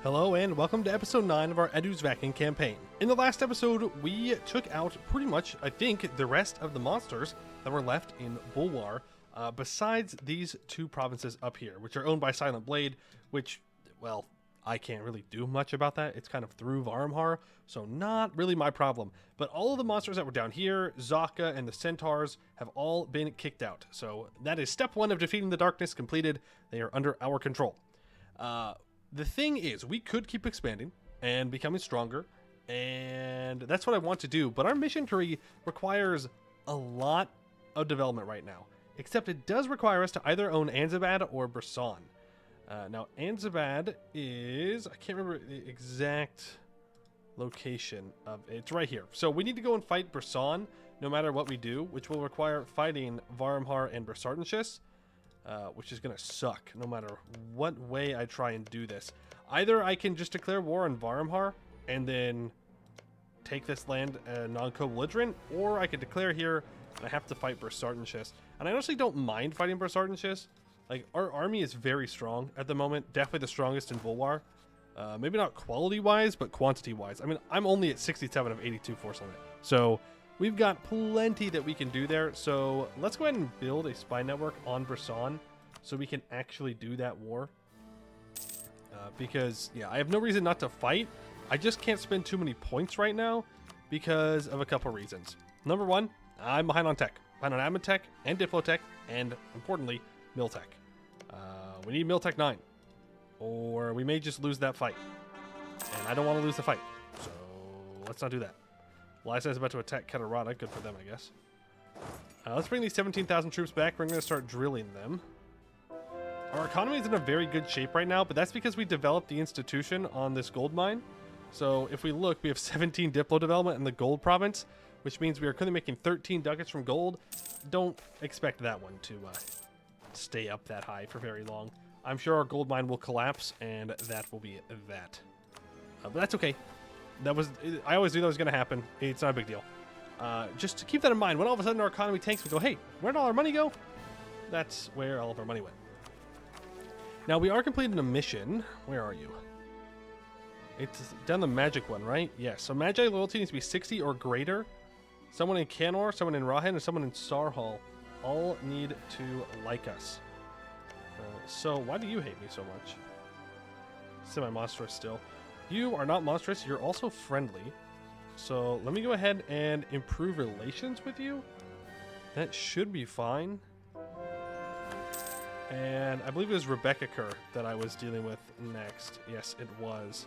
Hello and welcome to episode 9 of our Eduz-Vacyn campaign. In the last episode, we took out pretty much, I think, the rest of the monsters that were left in Bulwar, besides these two provinces up here, which are owned by Silent Blade, which, well, I can't really do much about that. It's kind of through Varmhar, so not really my problem. But all of the monsters that were down here, Zaka and the Centaurs, have all been kicked out. So that is step 1 of defeating the darkness completed. They are under our control. The thing is, we could keep expanding and becoming stronger, and that's what I want to do, but our mission tree requires a lot of development right now, except it does require us to either own Anbennar or Brisson. Now, Anbennar is, I can't remember the exact location of it. It's right here. So we need to go and fight Brisson no matter what we do, which will require fighting Varmhar and Brisardenshus. Which is going to suck no matter what way I try and do this. Either I can just declare war on Varmhar and then take this land non-co-belligerent, or I could declare here and I have to fight Brisardenshus. And I honestly don't mind fighting Brisardenshus. Like, our army is very strong at the moment, definitely the strongest in Bulwar. Maybe not quality-wise, but quantity-wise. I mean, I'm only at 67 of 82 force limit. So we've got plenty that we can do there, so let's go ahead and build a spy network on Brisson so we can actually do that war. Because, yeah, I have no reason not to fight. I just can't spend too many points right now because of a couple reasons. Number one, I'm behind on tech. Behind on admin tech and diplotech and, importantly, miltech. We need miltech 9, or we may just lose that fight. And I don't want to lose the fight, so let's not do that. Lysa is about to attack Katarata. Good for them, I guess. Let's bring these 17,000 troops back. We're going to start drilling them. Our economy is in a very good shape right now, but that's because we developed the institution on this gold mine. So if we look, we have 17 Diplo development in the gold province, which means we are currently making 13 ducats from gold. Don't expect that one to stay up that high for very long. I'm sure our gold mine will collapse, and that will be that. But that's okay. I always knew that was going to happen. It's not a big deal. Just to keep that in mind, when all of a sudden our economy tanks, we go, hey, where'd all our money go? That's where all of our money went. Now, we are completing a mission. Where are you? It's down the magic one, right? Yes. So Magi loyalty needs to be 60 or greater. Someone in Canor, someone in Rahan, and someone in Sarhal all need to like us. So why do you hate me so much? Semi-monstrous still. You are not monstrous, you're also friendly. So let me go ahead and improve relations with you. That should be fine. And I believe it was Rebecca Kerr that I was dealing with next. Yes, it was.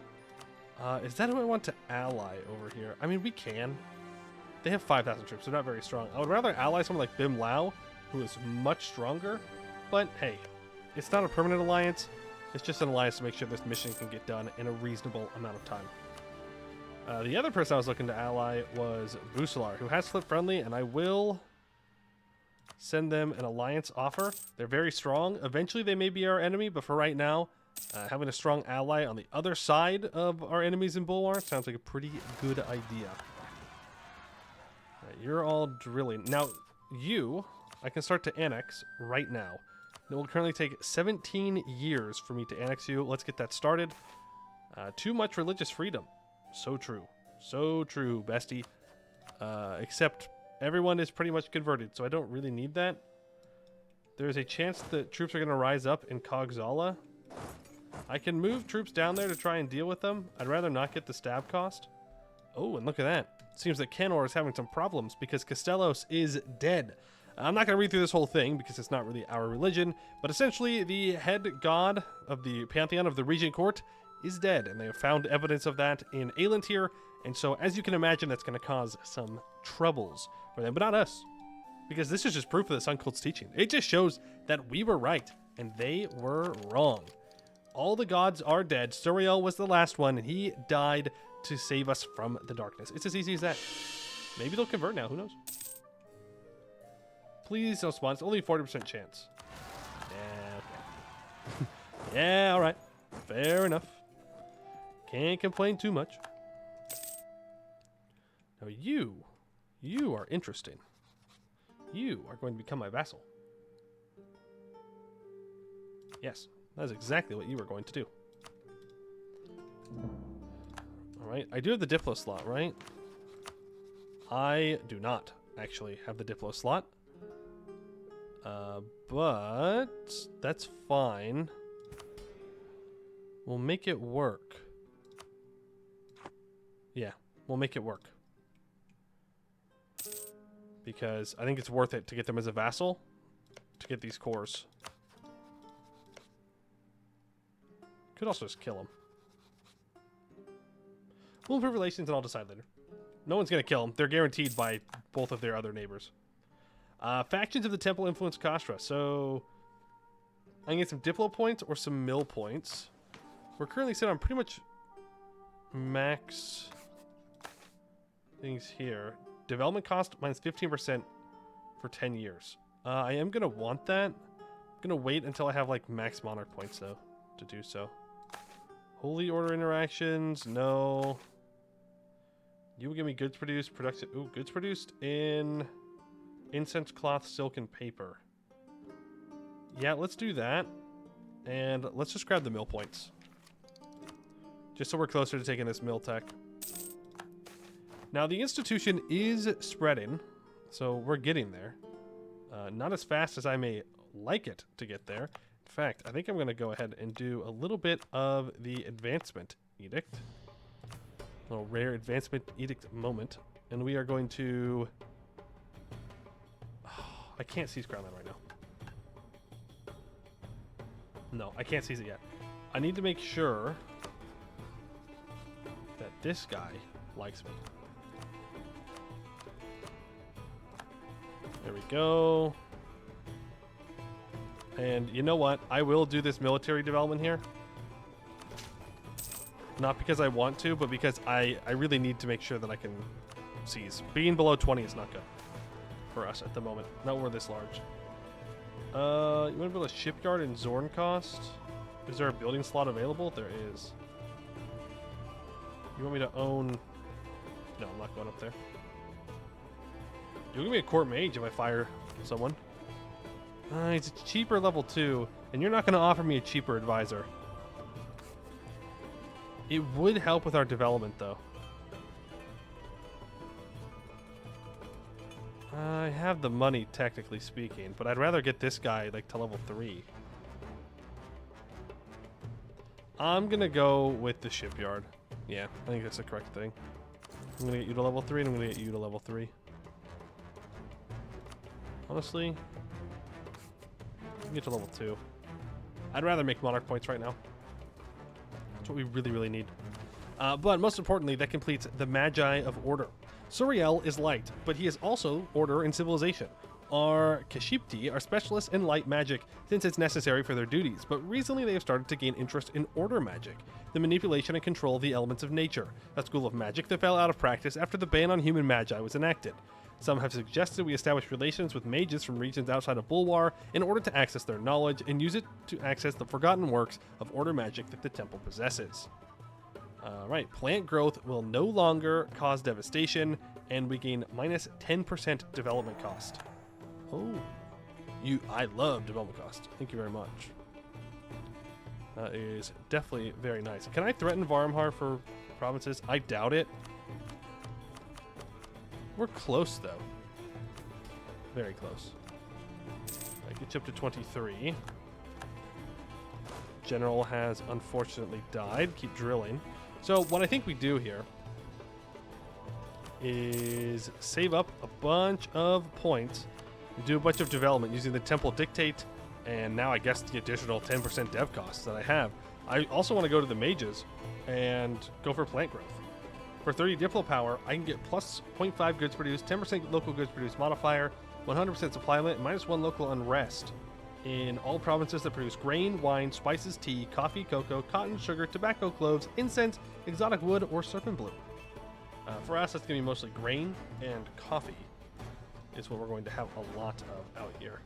Is that who I want to ally over here? I mean, we can. They have 5,000 troops, they're not very strong. I would rather ally someone like Bim Lao, who is much stronger. But hey, it's not a permanent alliance. It's just an alliance to make sure this mission can get done in a reasonable amount of time. The other person I was looking to ally was Busalar, who has flip friendly, and I will send them an alliance offer. They're very strong. Eventually they may be our enemy, but for right now, having a strong ally on the other side of our enemies in Bulwar sounds like a pretty good idea. Right, you're all drilling. Now, I can start to annex right now. It will currently take 17 years for me to annex you. Let's get that started. Too much religious freedom. So true. So true, bestie. Except everyone is pretty much converted, so I don't really need that. There's a chance that troops are going to rise up in Kogzala. I can move troops down there to try and deal with them. I'd rather not get the stab cost. Oh, and look at that. Seems that Canor is having some problems because Castellos is dead. I'm not going to read through this whole thing because it's not really our religion, but essentially the head god of the pantheon of the Regent Court is dead, and they have found evidence of that in Aelantir, and so as you can imagine, that's going to cause some troubles for them, but not us, because this is just proof of the Sun Cult's teaching. It just shows that we were right, and they were wrong. All the gods are dead. Suriel was the last one, and he died to save us from the darkness. It's as easy as that. Maybe they'll convert now, who knows? Please don't spawn. It's only a 40% chance. Yeah, okay. Yeah, alright. Fair enough. Can't complain too much. Now you are interesting. You are going to become my vassal. Yes, that is exactly what you are going to do. right? I do have the Diplo slot, right? I do not actually have the Diplo slot. But that's fine. We'll make it work. Yeah, we'll make it work. Because I think it's worth it to get them as a vassal to get these cores. Could also just kill them. We'll improve relations and I'll decide later. No one's going to kill them. They're guaranteed by both of their other neighbors. Factions of the temple influence Kastra. So I can get some Diplo points or some mill points. We're currently sitting on pretty much max things here. Development cost minus 15% for 10 years. I am going to want that. I'm going to wait until I have like max monarch points though to do so. Holy Order interactions, no. You will give me goods produced, production. Ooh, goods produced in incense, cloth, silk, and paper. Yeah, let's do that. And let's just grab the mill points. Just so we're closer to taking this mill tech. Now, the institution is spreading, so we're getting there. Not as fast as I may like it to get there. In fact, I think I'm going to go ahead and do a little bit of the advancement edict. A little rare advancement edict moment. And we are going to... Oh, I can't seize Crownland right now. No, I can't seize it yet. I need to make sure that this guy likes me. There we go. And you know what? I will do this military development here. Not because I want to, but because I really need to make sure that I can seize. Being below 20 is not good for us at the moment. Not we're this large. You want to build a shipyard in Zornkost? Is there a building slot available? There is. You want me to own... No, I'm not going up there. You'll give me a court mage if I fire someone. It's a cheaper level 2, and you're not going to offer me a cheaper advisor. It would help with our development, though. I have the money, technically speaking, but I'd rather get this guy, like, to level 3. I'm going to go with the shipyard. Yeah, I think that's the correct thing. I'm going to get you to level 3, and I'm going to get you to level 3. Honestly, you can get to level 2. I'd rather make monarch points right now. That's what we really, really need. But most importantly, that completes the Magi of Order. Suriel is light, but he is also Order and Civilization. Our Kashipti are specialists in light magic since it's necessary for their duties, but recently they have started to gain interest in Order magic, the manipulation and control of the elements of nature, a school of magic that fell out of practice after the ban on human magi was enacted. Some have suggested we establish relations with mages from regions outside of Bulwar in order to access their knowledge and use it to access the forgotten works of Order magic that the temple possesses. Right, plant growth will no longer cause devastation, and we gain minus 10% development cost. Oh, I love development cost. Thank you very much. That is definitely very nice. Can I threaten Varmhar for provinces? I doubt it. We're close, though. Very close. I get you up to 23. General has unfortunately died. Keep drilling. So what I think we do here is save up a bunch of points, do a bunch of development using the Temple Dictate, and now I guess the additional 10% dev costs that I have. I also want to go to the mages and go for plant growth. For 30 Diplo power, I can get plus 0.5 goods produced, 10% local goods produced modifier, 100% supply limit, and minus 1 local unrest in all provinces that produce grain, wine, spices, tea, coffee, cocoa, cotton, sugar, tobacco, cloves, incense, exotic wood, or serpent bloom. For us, that's going to be mostly grain and coffee is what we're going to have a lot of out here.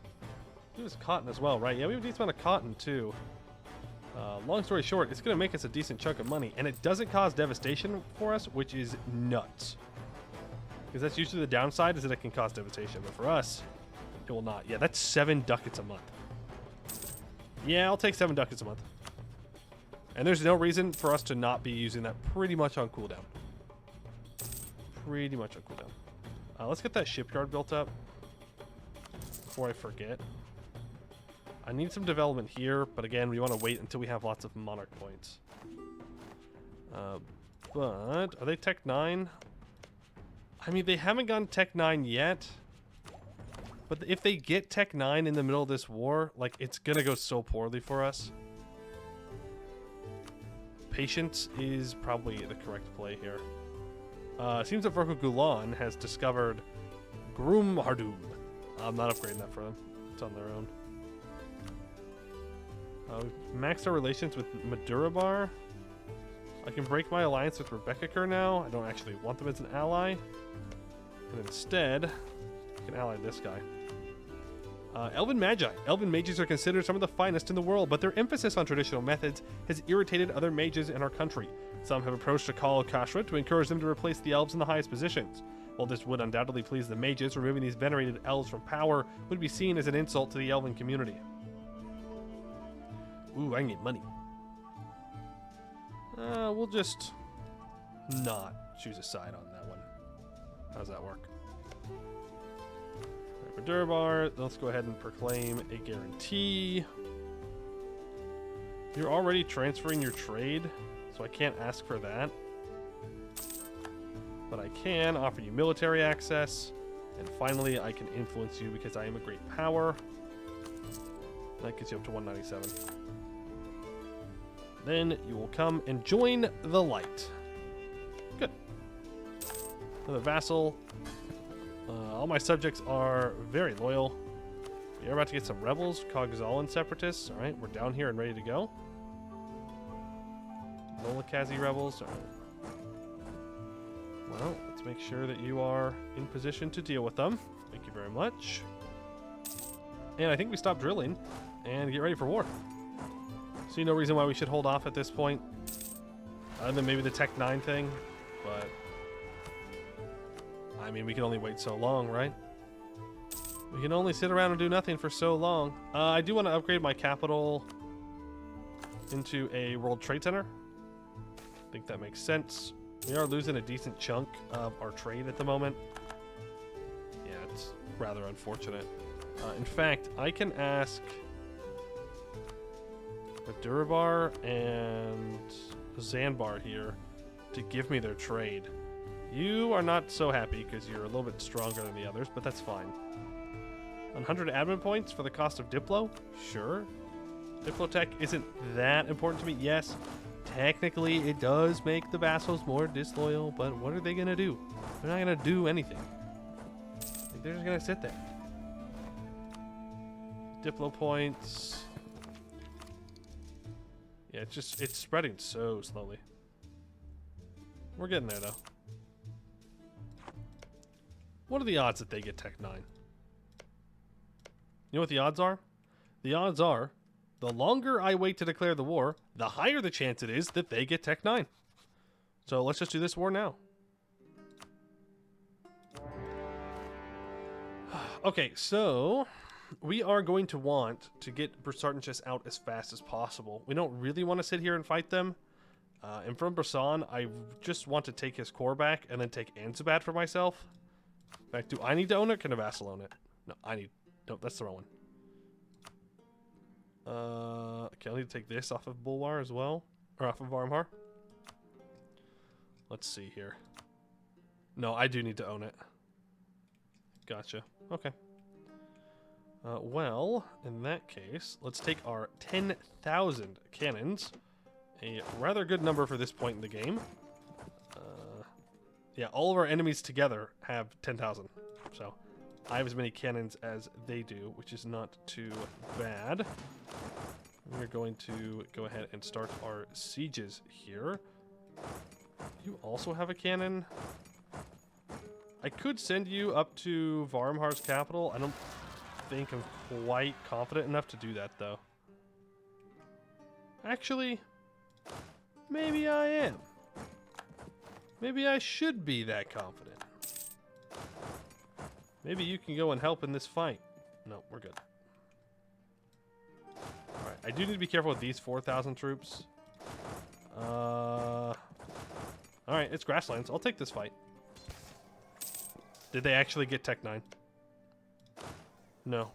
There's cotton as well, right? Yeah, we have a decent amount of cotton, too. Long story short, it's going to make us a decent chunk of money, and it doesn't cause devastation for us, which is nuts. Because that's usually the downside, is that it can cause devastation, but for us, it will not. Yeah, that's 7 ducats a month. Yeah, I'll take 7 ducats a month. And there's no reason for us to not be using that pretty much on cooldown. pretty much on cooldown. Let's get that shipyard built up before I forget. I need some development here, but again, we want to wait until we have lots of monarch points. But are they Tech 9? I mean, they haven't gotten Tech 9 yet. But if they get Tech 9 in the middle of this war, like, it's gonna go so poorly for us. Patience is probably the correct play here. It seems that Vorko Gulan has discovered Groom Hardum. I'm not upgrading that for them. It's on their own. Maxed our relations with Madurabar. I can break my alliance with Rebecca now. I don't actually want them as an ally. And instead, I can ally this guy. Elven Magi. Elven mages are considered some of the finest in the world, but their emphasis on traditional methods has irritated other mages in our country. Some have approached Akal Kashra to encourage them to replace the elves in the highest positions. While this would undoubtedly please the mages, removing these venerated elves from power would be seen as an insult to the elven community. Ooh, I can get money. We'll just not choose a side on that one. How does that work? For Durbar, let's go ahead and proclaim a guarantee. You're already transferring your trade, so I can't ask for that. But I can offer you military access, and finally I can influence you because I am a great power. That gets you up to 197. Then you will come and join the light. Good. Another vassal. All my subjects are very loyal. You're about to get some rebels, Kogzalan separatists. All right, we're down here and ready to go. Molakazi rebels. All right. Well, let's make sure that you are in position to deal with them. Thank you very much. And I think we stop drilling and get ready for war. See no reason why we should hold off at this point. Other than maybe the Tech 9 thing, but I mean, we can only wait so long, right? We can only sit around and do nothing for so long. I do want to upgrade my capital into a World Trade Center. I think that makes sense. We are losing a decent chunk of our trade at the moment. Yeah, it's rather unfortunate. In fact, I can ask Durabar and Zanbar here to give me their trade. You are not so happy because you're a little bit stronger than the others, but that's fine. 100 admin points for the cost of Diplo? Sure. Diplotech isn't that important to me. Yes, technically it does make the vassals more disloyal, but what are they going to do? They're not going to do anything. Like, they're just going to sit there. Diplo points. Yeah, it's spreading so slowly. We're getting there, though. What are the odds that they get Tech 9? You know what the odds are? The odds are, the longer I wait to declare the war, the higher the chance it is that they get Tech 9. So let's just do this war now. Okay, so we are going to want to get Brisartanchus out as fast as possible. We don't really want to sit here and fight them. And from Brissan, I just want to take his core back and then take Anzabat for myself. In fact, do I need to own it? Can a vassal own it? No, no, that's the wrong one. Okay, I need to take this off of Bulwar as well. Or off of Varmhar. Let's see here. No, I do need to own it. Gotcha. Okay. Well, in that case, let's take our 10,000 cannons. A rather good number for this point in the game. Yeah, all of our enemies together have 10,000. So I have as many cannons as they do, which is not too bad. We're going to go ahead and start our sieges here. You also have a cannon. I could send you up to Varmhar's capital. I don't think I'm quite confident enough to do that, though. Actually, maybe I am. Maybe I should be that confident. Maybe you can go and help in this fight. No, we're good. Alright, I do need to be careful with these 4,000 troops. Alright, it's grasslands. I'll take this fight. Did they actually get Tech 9? No.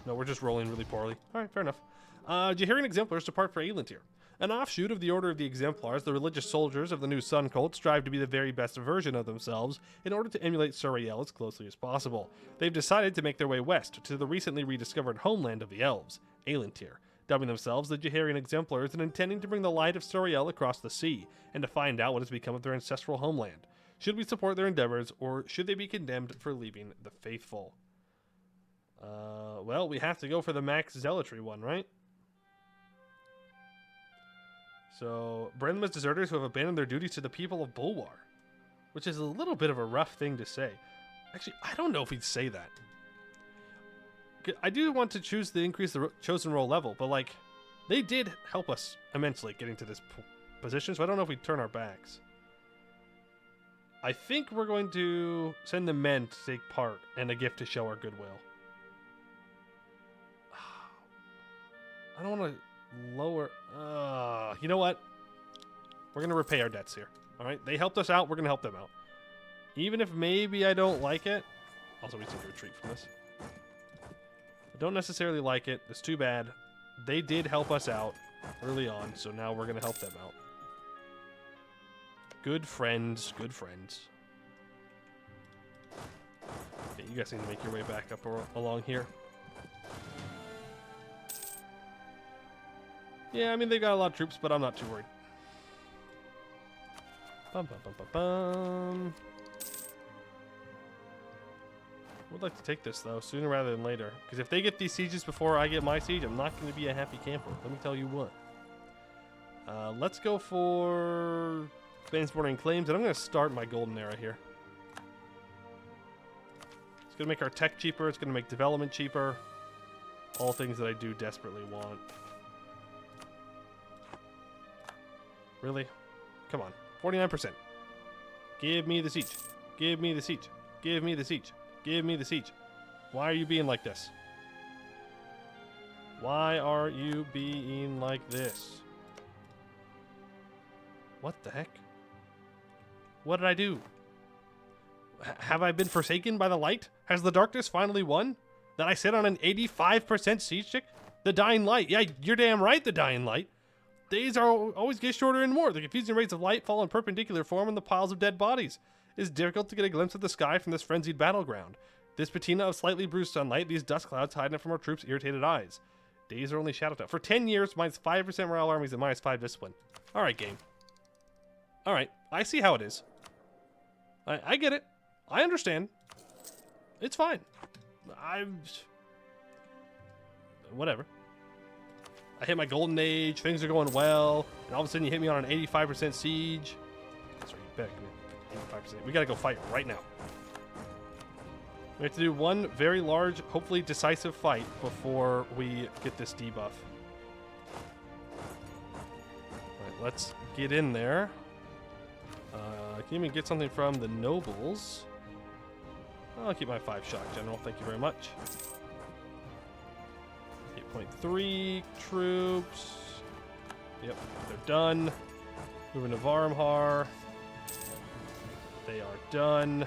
No, we're just rolling really poorly. Alright, fair enough. Jaharian Exemplars depart for Aelintir. An offshoot of the Order of the Exemplars, the religious soldiers of the new Sun Cult strive to be the very best version of themselves in order to emulate Suriel as closely as possible. They've decided to make their way west to the recently rediscovered homeland of the elves, Aelintir, dubbing themselves the Jaharian Exemplars and intending to bring the light of Suriel across the sea and to find out what has become of their ancestral homeland. Should we support their endeavors, or should they be condemned for leaving the faithful? Well, we have to go for the max zealotry one, right? So, Brenma's deserters who have abandoned their duties to the people of Bulwar, which is a little bit of a rough thing to say. Actually, I don't know if he'd say that. I do want to choose to increase the chosen role level, but like, they did help us immensely getting to this position, so I don't know if we turn our backs. I think we're going to send the men to take part and a gift to show our goodwill. I don't want to lower... you know what? We're going to repay our debts here. Alright? They helped us out. We're going to help them out. Even if maybe I don't like it. Also, we need to retreat from this. I don't necessarily like it. It's too bad. They did help us out early on, so now we're going to help them out. Good friends. Good friends. Okay, you guys need to make your way back up along here. Yeah, I mean, they've got a lot of troops, but I'm not too worried. Bum, bum, bum, bum, bum. Would like to take this, though, sooner rather than later. Because if they get these sieges before I get my siege, I'm not going to be a happy camper. Let me tell you what. Let's go for Spain's bordering claims, and I'm going to start my golden era here. It's going to make our tech cheaper. It's going to make development cheaper. All things that I do desperately want. Really? Come on. 49%. Give me the siege. Give me the siege. Give me the siege. Give me the siege. Why are you being like this? Why are you being like this? What the heck? What did I do? Have I been forsaken by the light? Has the darkness finally won? That I sit on an 85% siege tick? The dying light. Yeah, you're damn right, the dying light. Days are always get shorter and more. The confusing rays of light fall in perpendicular form on the piles of dead bodies. It is difficult to get a glimpse of the sky from this frenzied battleground. This patina of slightly bruised sunlight, these dust clouds hiding it from our troops' irritated eyes. Days are only shadow time. For 10 years, minus 5% morale armies and minus 5 discipline. Alright, game. Alright, I see how it is. I get it. I understand. It's fine. Whatever. I hit my golden age, things are going well, and all of a sudden you hit me on an 85% siege. Sorry, you better give me 85%. We gotta go fight right now. We have to do one very large, hopefully decisive fight before we get this debuff. Alright, let's get in there. Can you even get something from the nobles? I'll keep my 5 shock general, thank you very much. 8.3 troops. Yep, they're done. Moving to Varmhar. They are done.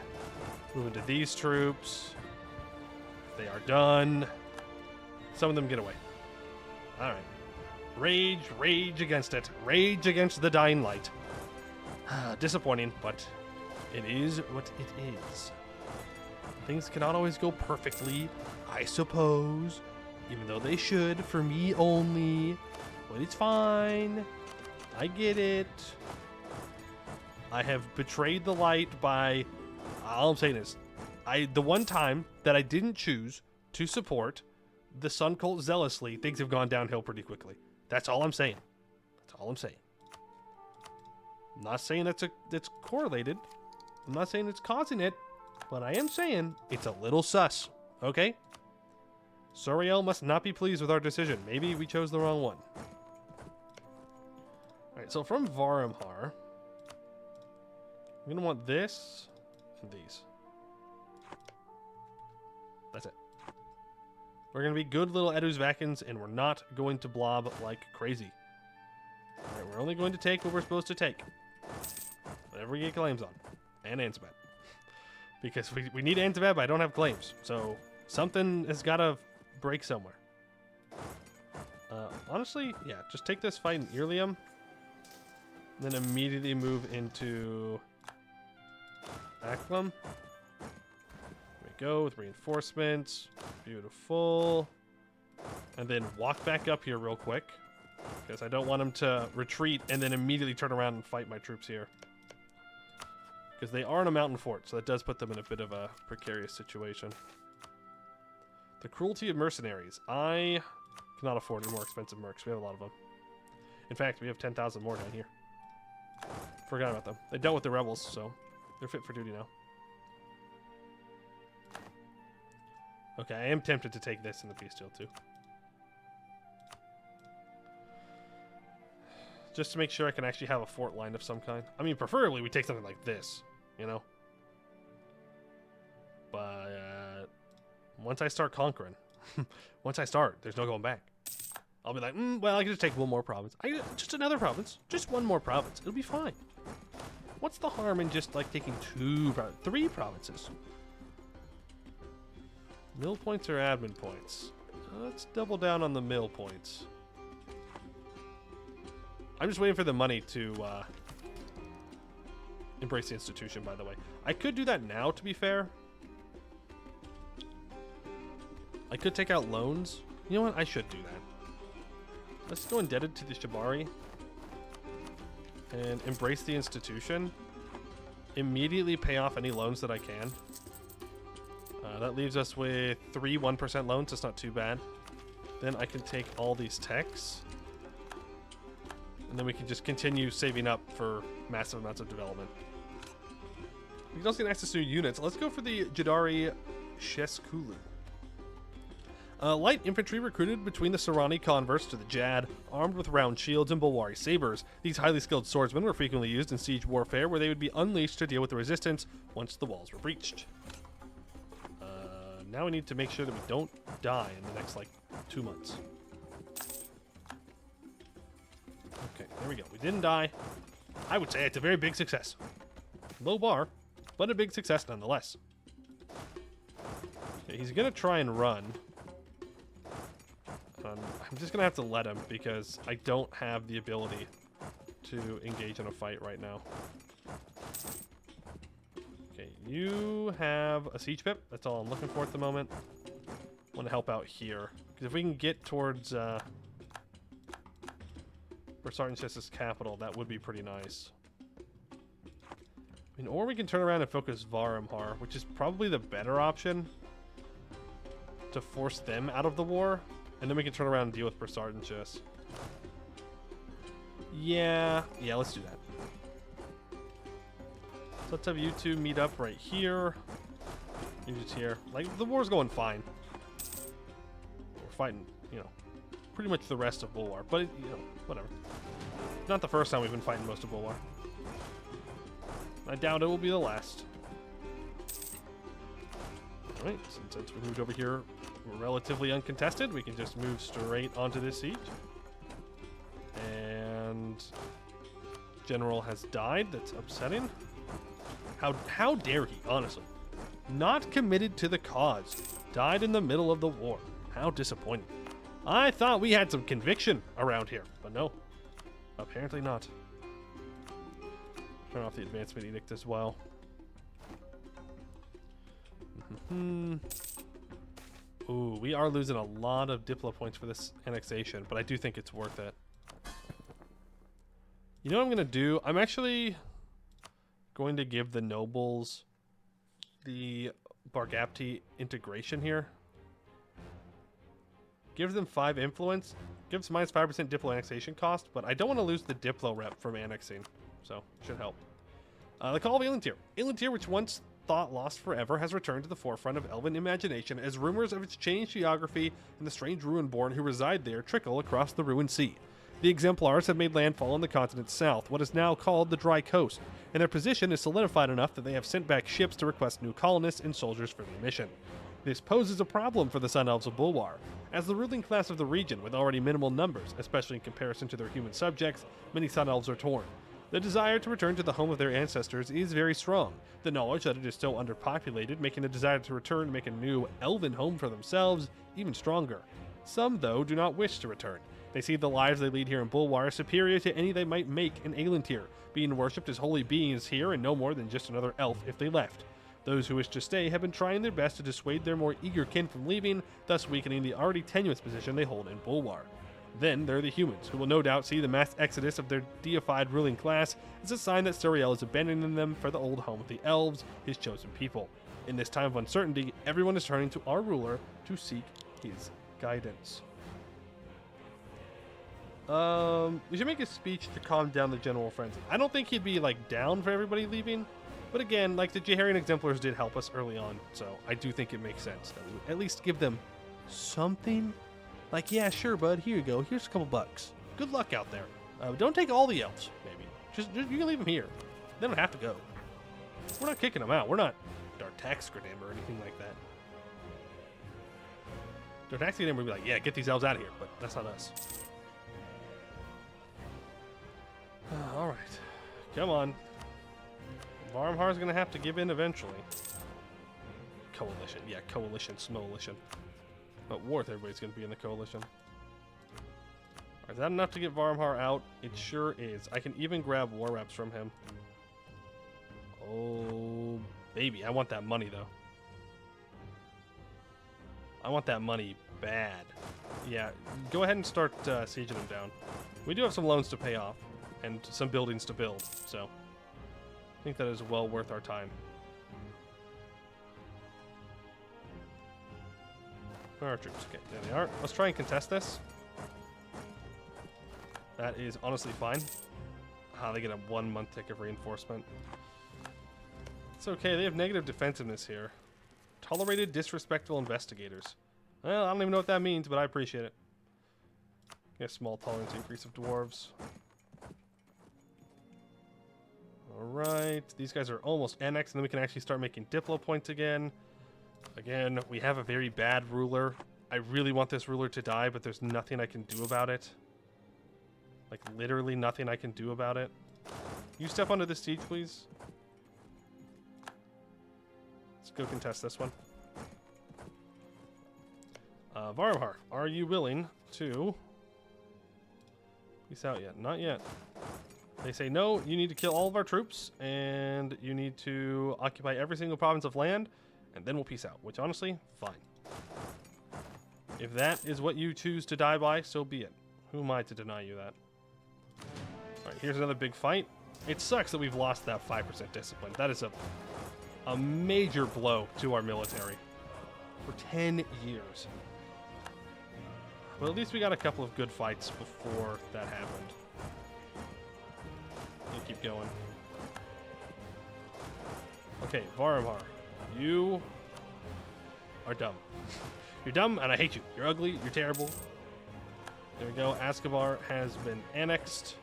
Moving to these troops. They are done. Some of them get away. Alright. Rage, rage against it. Rage against the dying light. Disappointing, but it is what it is. Things cannot always go perfectly, I suppose. Even though they should, for me only. But it's fine. I get it. I have betrayed the light by... All I'm saying is, the one time that I didn't choose to support the Sun Cult zealously, things have gone downhill pretty quickly. That's all I'm saying. That's all I'm saying. I'm not saying that's correlated. I'm not saying it's causing it. But I am saying it's a little sus. Okay? Suriel must not be pleased with our decision. Maybe we chose the wrong one. Alright, so from Varmhar, I'm going to want this and these. That's it. We're going to be good little Eduz-Vacyns, and we're not going to blob like crazy. Alright, we're only going to take what we're supposed to take. Whatever we get claims on. And Anbennar. Because we need Anbennar, but I don't have claims. So something has got to break somewhere. Honestly, yeah, just take this fight in Ilium. Then immediately move into Aklum. There we go with reinforcements. Beautiful. And then walk back up here real quick. Because I don't want him to retreat and then immediately turn around and fight my troops here. Because they are in a mountain fort, so that does put them in a bit of a precarious situation. The cruelty of mercenaries. I cannot afford any more expensive mercs. We have a lot of them. In fact, we have 10,000 more down here. Forgot about them. They dealt with the rebels, so they're fit for duty now. Okay, I am tempted to take this in the peace deal too. Just to make sure I can actually have a fort line of some kind. I mean, preferably we take something like this, you know? But once I start conquering, once I start, there's no going back. I'll be like, well, I can just take one more province. Just another province. Just one more province. It'll be fine. What's the harm in just, like, taking 3 provinces? Mill points or admin points? Let's double down on the mill points. I'm just waiting for the money to embrace the institution, by the way. I could do that now, to be fair. I could take out loans. You know what? I should do that. Let's go indebted to the Shibari. And embrace the institution. Immediately pay off any loans that I can. That leaves us with 3 1% loans. That's not too bad. Then I can take all these techs. And then we can just continue saving up for massive amounts of development. We can also get access to units. Let's go for the Jadari Sheskulu. Light infantry recruited between the Sarani converts to the Jad, armed with round shields and Bulwari sabers. These highly skilled swordsmen were frequently used in siege warfare, where they would be unleashed to deal with the resistance once the walls were breached. Now we need to make sure that we don't die in the next, like, 2 months. Okay, there we go. We didn't die. I would say it's a very big success. Low bar, but a big success nonetheless. Okay, he's going to try and run. I'm just going to have to let him because I don't have the ability to engage in a fight right now. Okay, you have a siege pip. That's all I'm looking for at the moment. I want to help out here. Because if we can get towards Sergeant Chess's capital, that would be pretty nice. I mean, or we can turn around and focus Varamhar, which is probably the better option to force them out of the war. And then we can turn around and deal with Sergeant Chess. Yeah, let's do that. So let's have you two meet up right here. You just here. Like, the war's going fine. We're fighting, you know, pretty much the rest of Bulwar. But, you know, whatever. Not the first time we've been fighting most of Bulwar. I doubt it will be the last. Alright, since we moved over here relatively uncontested, we can just move straight onto this siege. And General has died. That's upsetting. How dare he, honestly. Not committed to the cause. Died in the middle of the war. How disappointing. I thought we had some conviction around here, but no. Apparently not. Turn off the advancement edict as well. Ooh, we are losing a lot of Diplo points for this annexation, but I do think it's worth it. You know what I'm going to do? I'm actually going to give the nobles the Bargapti integration here. Give them 5 influence. Gives minus 5% Diplo annexation cost, but I don't want to lose the Diplo rep from annexing, so should help. The Call of Elantir. Elantir, which once thought lost forever, has returned to the forefront of elven imagination as rumors of its changed geography and the strange ruin-born who reside there trickle across the ruined sea. The exemplars have made landfall on the continent's south, what is now called the Dry Coast, and their position is solidified enough that they have sent back ships to request new colonists and soldiers for their mission. This poses a problem for the Sun Elves of Bulwar, as the ruling class of the region, with already minimal numbers, especially in comparison to their human subjects, many Sun Elves are torn. The desire to return to the home of their ancestors is very strong. The knowledge that it is so underpopulated, making the desire to return and make a new elven home for themselves even stronger. Some, though, do not wish to return. They see the lives they lead here in Bulwar as superior to any they might make in Aelintir, being worshipped as holy beings here and no more than just another elf if they left. Those who wish to stay have been trying their best to dissuade their more eager kin from leaving, thus weakening the already tenuous position they hold in Bulwar. Then there are the humans, who will no doubt see the mass exodus of their deified ruling class as a sign that Suriel is abandoning them for the old home of the elves, his chosen people. In this time of uncertainty, everyone is turning to our ruler to seek his guidance. We should make a speech to calm down the general frenzy. I don't think he'd be, like, down for everybody leaving. But again, like, the Jaharian Exemplars did help us early on. So I do think it makes sense that we would at least give them something. Like, yeah, sure, bud. Here you go. Here's a couple bucks. Good luck out there. Don't take all the elves, maybe. Just you can leave them here. They don't have to go. We're not kicking them out. We're not Dartaxgradam or anything like that. Dartaxgradam would be like, yeah, get these elves out of here. But that's not us. All right. Come on. Varmhar's going to have to give in eventually. Coalition. Yeah, coalition. Smolition. But Warth, everybody's going to be in the coalition. Is that enough to get Varmhar out? It sure is. I can even grab war reps from him. Oh, baby. I want that money, though. I want that money bad. Yeah, go ahead and start sieging him down. We do have some loans to pay off and some buildings to build, so I think that is well worth our time. Where are our troops? Okay, there they are. Let's try and contest this. That is honestly fine. They get a 1 month tick of reinforcement. It's okay, they have negative defensiveness here. Tolerated disrespectful investigators. Well, I don't even know what that means, but I appreciate it. Get a small tolerance increase of dwarves. Alright, these guys are almost annexed, and then we can actually start making Diplo points again. Again, we have a very bad ruler. I really want this ruler to die, but there's nothing I can do about it. Like, literally nothing I can do about it. You step onto this siege, please. Let's go contest this one. Varmhar, are you willing to... Peace out yet? Not yet. They say, no, you need to kill all of our troops, and you need to occupy every single province of land, and then we'll peace out. Which, honestly, fine. If that is what you choose to die by, so be it. Who am I to deny you that? Alright, here's another big fight. It sucks that we've lost that 5% discipline. That is a major blow to our military. For 10 years. But at least we got a couple of good fights before that happened. We'll keep going. Okay, Varmhar. You are dumb. You're dumb, and I hate you. You're ugly. You're terrible. There we go. Ascabar has been annexed.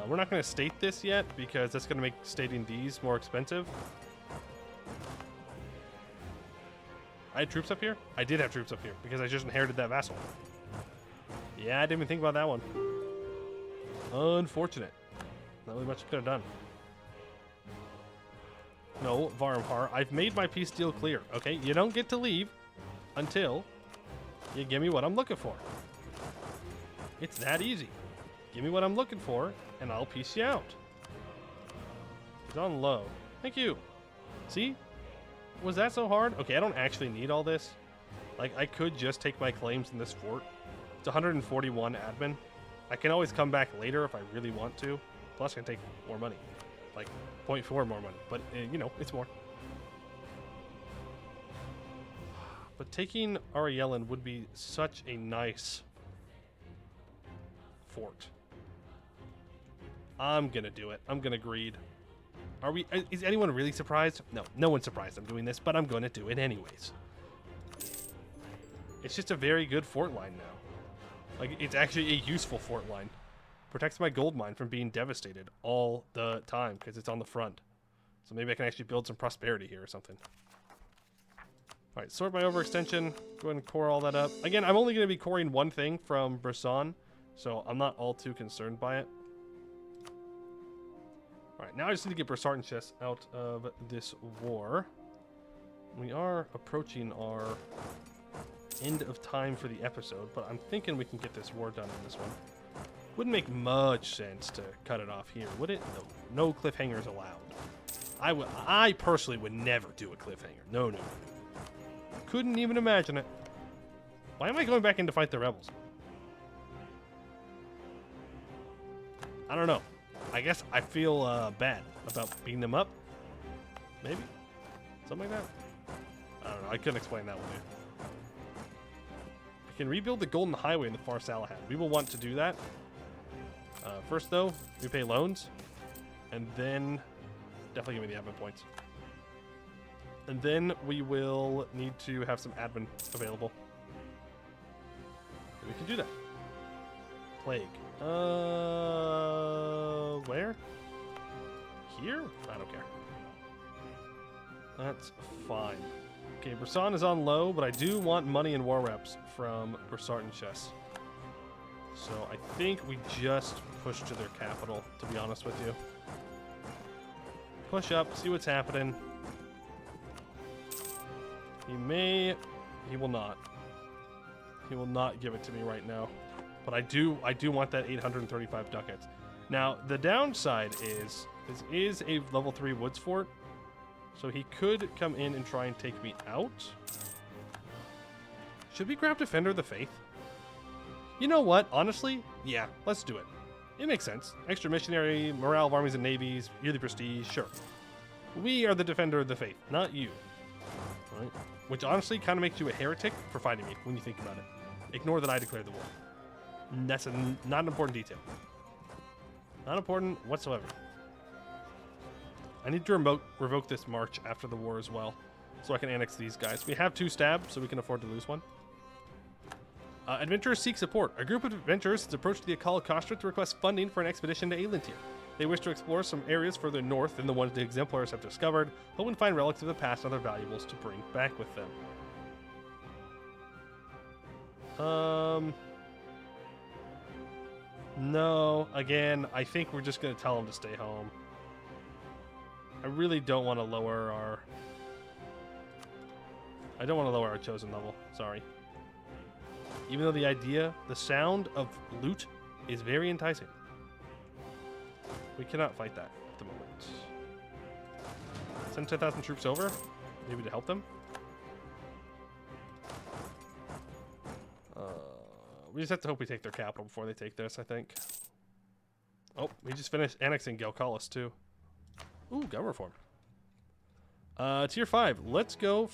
We're not going to state this yet, because that's going to make stating these more expensive. I had troops up here? I did have troops up here, because I just inherited that vassal. Yeah, I didn't even think about that one. Unfortunate. Not really much I could have done. No, Varmhar, I've made my peace deal clear, okay? You don't get to leave until you give me what I'm looking for. It's that easy. Give me what I'm looking for, and I'll peace you out. He's on low. Thank you. See? Was that so hard? Okay, I don't actually need all this. Like, I could just take my claims in this fort. It's 141 admin. I can always come back later if I really want to. Plus, I can take more money. Like, 0.4 more money. But, you know, it's more. But taking Ariellen would be such a nice fort. I'm gonna do it. I'm gonna greed. Are we? Is anyone really surprised? No, no one's surprised I'm doing this, but I'm going to do it anyways. It's just a very good fort line now. Like, it's actually a useful fort line. Protects my gold mine from being devastated all the time because it's on the front. So maybe I can actually build some prosperity here or something. All right, sort by overextension. Go ahead and core all that up. Again, I'm only going to be coring one thing from Brisson, so I'm not all too concerned by it. Alright, now I just need to get Bressart Chess out of this war. We are approaching our end of time for the episode, but I'm thinking we can get this war done in this one. Wouldn't make much sense to cut it off here, would it? No, no cliffhangers allowed. I personally would never do a cliffhanger. No, no. Couldn't even imagine it. Why am I going back in to fight the rebels? I don't know. I guess I feel bad about beating them up. Maybe? Something like that? I don't know. I couldn't explain that one to you. We can rebuild the Golden Highway in the Far Salahad. We will want to do that. First, though, we pay loans. And then... Definitely give me the admin points. And then we will need to have some admin available. And we can do that. Plague. Where? Here? I don't care. That's fine. Okay, Brisson is on low, but I do want money and war reps from Bressart and Chess. So I think we just push to their capital, to be honest with you. Push up, see what's happening. He may... He will not. He will not give it to me right now. But I do want that 835 ducats. Now, the downside is, this is a level 3 woods fort. So he could come in and try and take me out. Should we grab Defender of the Faith? You know what? Honestly, yeah, let's do it. It makes sense. Extra missionary, morale of armies and navies, yearly prestige, sure. We are the Defender of the Faith, not you. Right? Which honestly kind of makes you a heretic for fighting me when you think about it. Ignore that I declared the war. That's not an important detail. Not important whatsoever. I need to revoke this march after the war as well, so I can annex these guys. We have 2 stabs, so we can afford to lose one. Adventurers seek support. A group of adventurers has approached the Akal Kostra to request funding for an expedition to Aelintir. They wish to explore some areas further north than the ones the exemplars have discovered, hoping to find relics of the past and other valuables to bring back with them. No, again, I think we're just going to tell them to stay home. I really don't want to lower our... I don't want to lower our chosen level, sorry. Even though the idea, the sound of loot is very enticing. We cannot fight that at the moment. Send 10,000 troops over, maybe to help them. We just have to hope we take their capital before they take this, I think. Oh, we just finished annexing Galcalis too. Ooh, gun reform. Tier 5. Let's go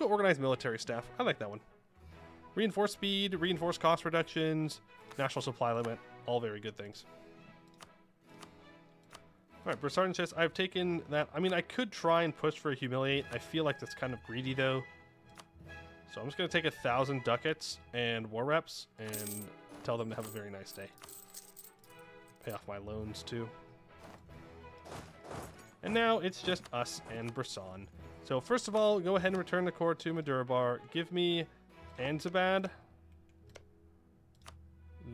organize military staff. I like that one. Reinforce speed, reinforce cost reductions, national supply limit. All very good things. Alright, Bressart and Chess. I've taken that. I mean, I could try and push for a humiliate. I feel like that's kind of greedy, though. So I'm just going to take 1,000 ducats and war reps and tell them to have a very nice day. Pay off my loans, too. And now it's just us and Brisson. So first of all, go ahead and return the core to Madurabar. Give me Anzabad.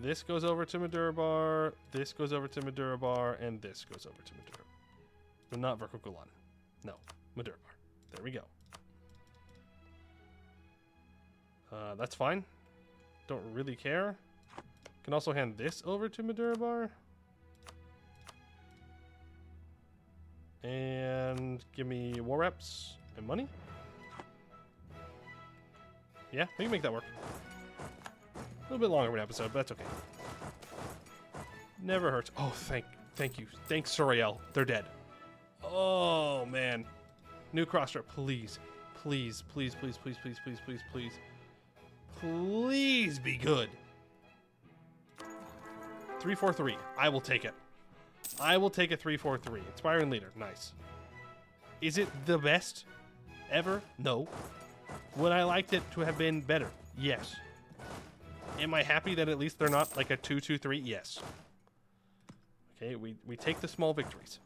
This goes over to Madurabar. This goes over to Madurabar. And this goes over to Madurabar. But not Verkukulan. No, Madurabar. There we go. That's fine. Don't really care. Can also hand this over to Madurabar. And give me war reps and money. Yeah, we can make that work. A little bit longer of an episode, but that's okay. Never hurts. Oh, thank you. Thanks, Soriel. They're dead. Oh, man. New crossstrap, please. Please, please, please, please, please, please, please, please. Please be good. 343. I will take it. I will take a 343. Inspiring leader. Nice. Is it the best ever? No. Would I liked it to have been better? Yes. Am I happy that at least they're not like a 2-2-3? Yes. Okay, we take the small victories.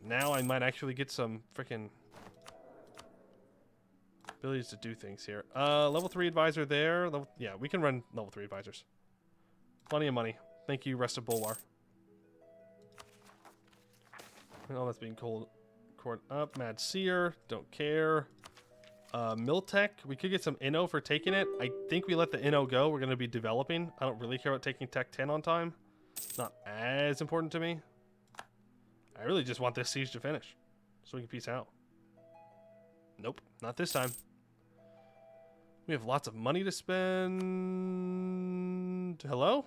Now I might actually get some freaking abilities to do things here. Level 3 advisor there. Yeah, we can run level 3 advisors. Plenty of money. Thank you, rest of Bulwar. Oh, that's being cold. Cord up. Mad Seer. Don't care. Miltech. We could get some Inno for taking it. I think we let the Inno go. We're going to be developing. I don't really care about taking Tech 10 on time. It's not as important to me. I really just want this siege to finish so we can peace out. Nope, not this time. We have lots of money to spend. Hello?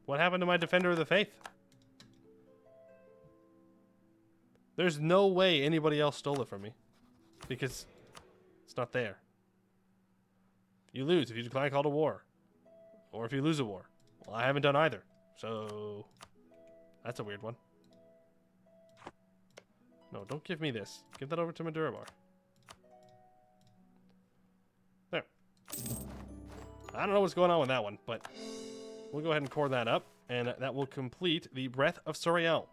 What happened to my Defender of the Faith? There's no way anybody else stole it from me. Because it's not there. You lose if you decline a call to war. Or if you lose a war. Well, I haven't done either. So, that's a weird one. No, don't give me this. Give that over to Madurabar. There. I don't know what's going on with that one, but we'll go ahead and core that up, and that will complete the Breath of Soriel.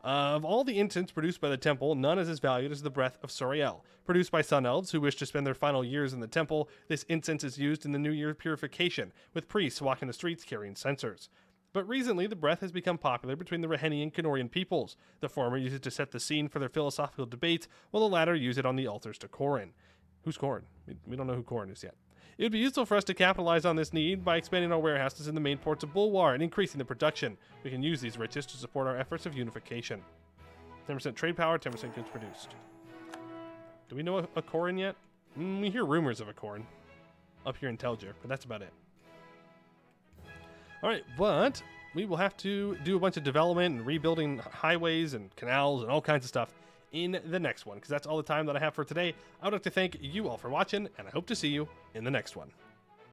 Of all the incense produced by the temple, none is as valued as the Breath of Soriel. Produced by Sun Elves who wish to spend their final years in the temple, this incense is used in the New Year purification, with priests walking the streets carrying censers. But recently, the breath has become popular between the Raheni and Kenorian peoples. The former use it to set the scene for their philosophical debates, while the latter use it on the altars to Corrin. Who's Corrin? We don't know who Corrin is yet. It would be useful for us to capitalize on this need by expanding our warehouses in the main ports of Bulwar and increasing the production. We can use these riches to support our efforts of unification. 10% trade power, 10% goods produced. Do we know a Corrin yet? We hear rumors of a Corrin up here in Telgir, but that's about it. Alright, but we will have to do a bunch of development and rebuilding highways and canals and all kinds of stuff in the next one, because that's all the time that I have for today. I would like to thank you all for watching, and I hope to see you in the next one.